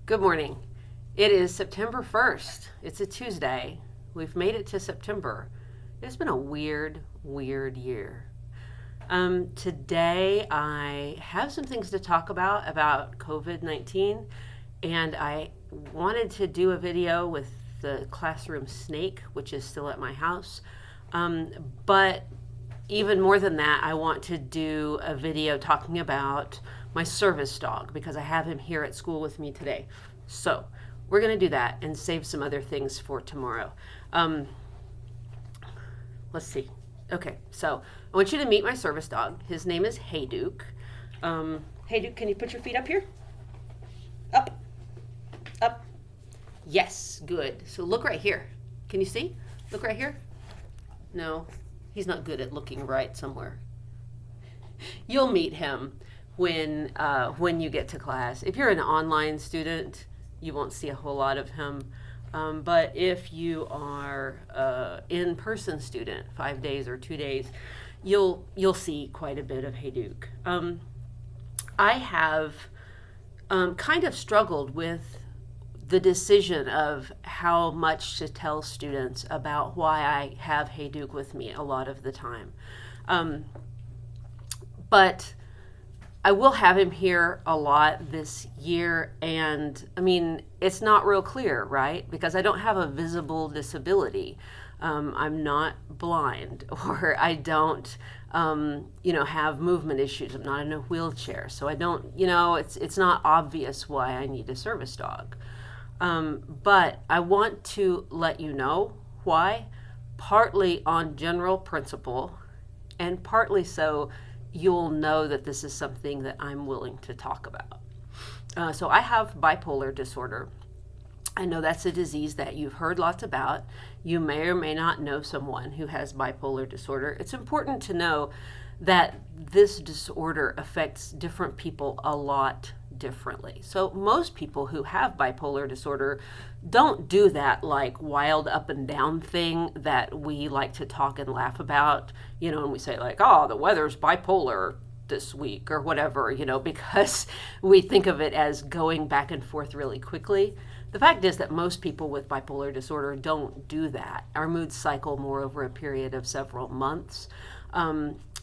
Good morning. It is September 1st. It's a Tuesday. We've made it to September. It's been a weird year. Today I have some things to talk about COVID-19, and I wanted to do a video with the classroom snake, which is still at my house. But even more than that, I want to do a video talking about my service dog because I have him here at school with me today. So we're going to do that and save some other things for tomorrow. Let's see. Okay, so I want you to meet my service dog. His name is Hayduke. Hayduke, can you put your feet up here? Up. Yes, good. So look right here. Can you see? Look right here. No, he's not good at looking right somewhere. You'll meet him when you get to class. If you're an online student, you won't see a whole lot of him. But if you are an in-person student, 5 days or 2 days, you'll see quite a bit of Hayduke. I have kind of struggled with the decision of how much to tell students about why I have Hayduke with me a lot of the time. But I will have him here a lot this year, and I mean, it's not real clear, right? Because I don't have a visible disability. I'm not blind, or I don't, have movement issues. I'm not in a wheelchair, so I don't, it's not obvious why I need a service dog. But I want to let you know why, partly on general principle, and partly so you'll know that this is something that I'm willing to talk about. So I have bipolar disorder. I know that's a disease that you've heard lots about. You may or may not know someone who has bipolar disorder. It's important to know that this disorder affects different people a lot differently. So most people who have bipolar disorder don't do that like wild up and down thing that we like to talk and laugh about, and we say like, oh, the weather's bipolar this week or whatever, because we think of it as going back and forth really quickly. The fact is that most people with bipolar disorder don't do that. Our moods cycle more over a period of several months.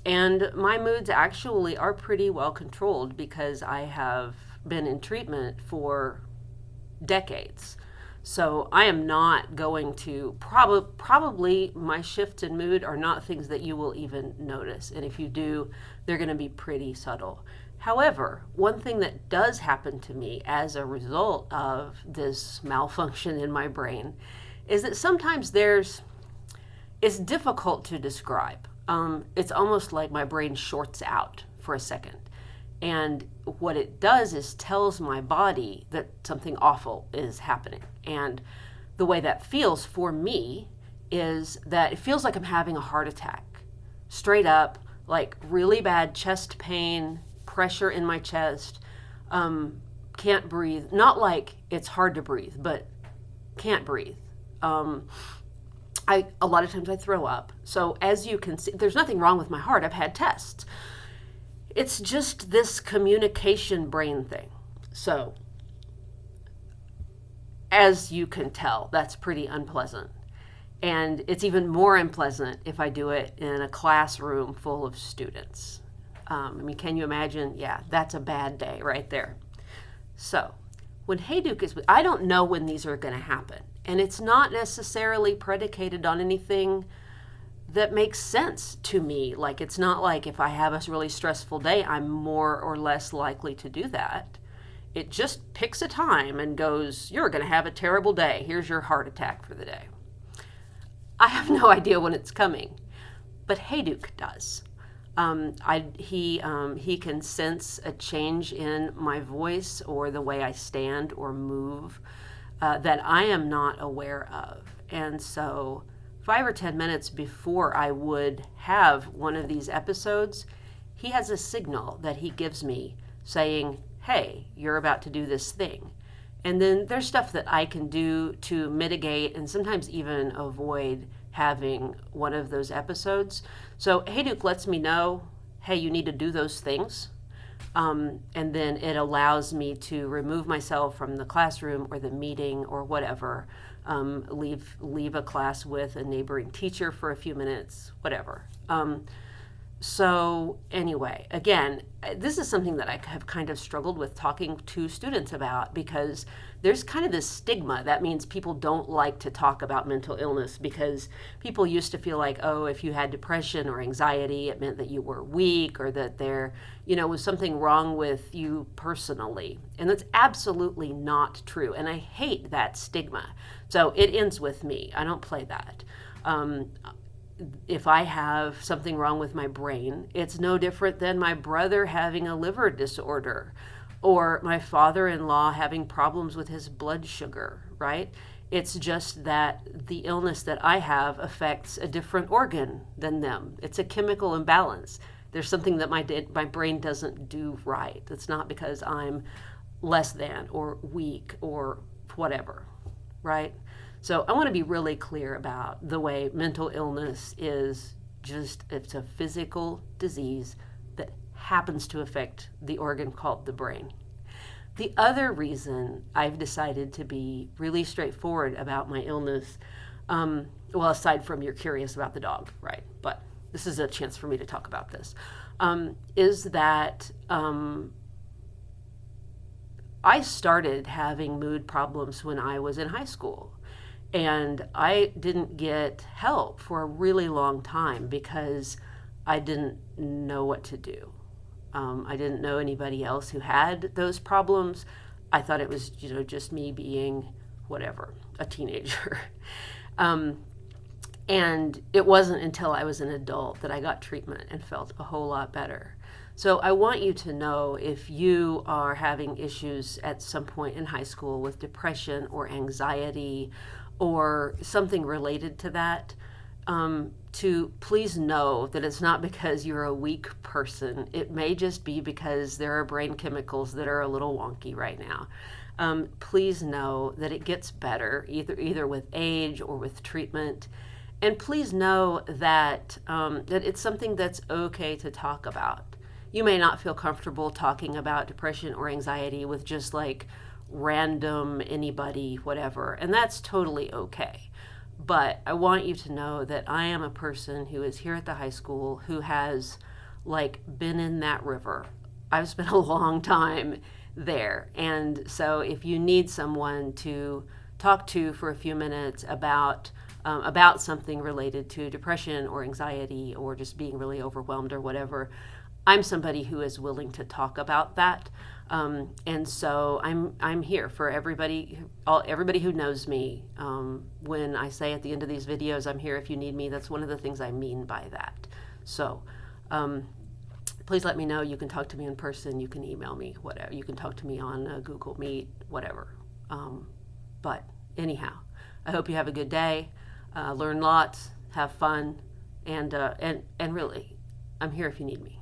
And my moods actually are pretty well controlled because I have been in treatment for decades. So I am not going to, probably my shifts in mood are not things that you will even notice. And if you do, they're going to be pretty subtle. However, one thing that does happen to me as a result of this malfunction in my brain is that sometimes it's difficult to describe. It's almost like my brain shorts out for a second. And what it does is tells my body that something awful is happening. And the way that feels for me is that it feels like I'm having a heart attack. Straight up, like really bad chest pain, pressure in my chest, can't breathe. Not like it's hard to breathe, but can't breathe. A lot of times I throw up. So as you can see, there's nothing wrong with my heart. I've had tests. It's just this communication brain thing. So as you can tell, that's pretty unpleasant. And it's even more unpleasant if I do it in a classroom full of students. Can you imagine? Yeah, that's a bad day right there. So when Hayduke is, I don't know when these are going to happen. And it's not necessarily predicated on anything that makes sense to me. Like, it's not like if I have a really stressful day, I'm more or less likely to do that. It just picks a time and goes, you're going to have a terrible day. Here's your heart attack for the day. I have no idea when it's coming, but Hayduke does. He can sense a change in my voice or the way I stand or move that I am not aware of. And so 5 or 10 minutes before I would have one of these episodes, he has a signal that he gives me saying, hey, you're about to do this thing. And then there's stuff that I can do to mitigate and sometimes even avoid having one of those episodes. So Hayduke lets me know, hey, you need to do those things. And then it allows me to remove myself from the classroom or the meeting or whatever, leave a class with a neighboring teacher for a few minutes, whatever. So anyway, again, this is something that I have kind of struggled with talking to students about, because there's kind of this stigma that means people don't like to talk about mental illness, because people used to feel like, oh, if you had depression or anxiety, it meant that you were weak, or that there, was something wrong with you personally. And that's absolutely not true. And I hate that stigma. So it ends with me. I don't play that. If I have something wrong with my brain, it's no different than my brother having a liver disorder or my father-in-law having problems with his blood sugar, right? It's just that the illness that I have affects a different organ than them. It's a chemical imbalance. There's something that my brain doesn't do right. It's not because I'm less than or weak or whatever, right? So I want to be really clear about the way mental illness is it's a physical disease that happens to affect the organ called the brain. The other reason I've decided to be really straightforward about my illness, well, aside from you're curious about the dog, right? But this is a chance for me to talk about this, is that I started having mood problems when I was in high school. And I didn't get help for a really long time because I didn't know what to do. I didn't know anybody else who had those problems. I thought it was, just me being whatever, a teenager. And it wasn't until I was an adult that I got treatment and felt a whole lot better. So I want you to know, if you are having issues at some point in high school with depression or anxiety or something related to that, to please know that it's not because you're a weak person. It may just be because there are brain chemicals that are a little wonky right now. Please know that it gets better, either with age or with treatment. And please know that that it's something that's okay to talk about. You may not feel comfortable talking about depression or anxiety with just like random anybody, whatever, and that's totally okay. But I want you to know that I am a person who is here at the high school who has been in that river. I've spent a long time there. And so if you need someone to talk to for a few minutes about something related to depression or anxiety or just being really overwhelmed or whatever, I'm somebody who is willing to talk about that. And so I'm here for everybody who knows me. When I say at the end of these videos, I'm here if you need me, that's one of the things I mean by that. So please let me know. You can talk to me in person. You can email me, whatever. You can talk to me on Google Meet, whatever. But anyhow, I hope you have a good day. Learn lots, have fun, and really, I'm here if you need me.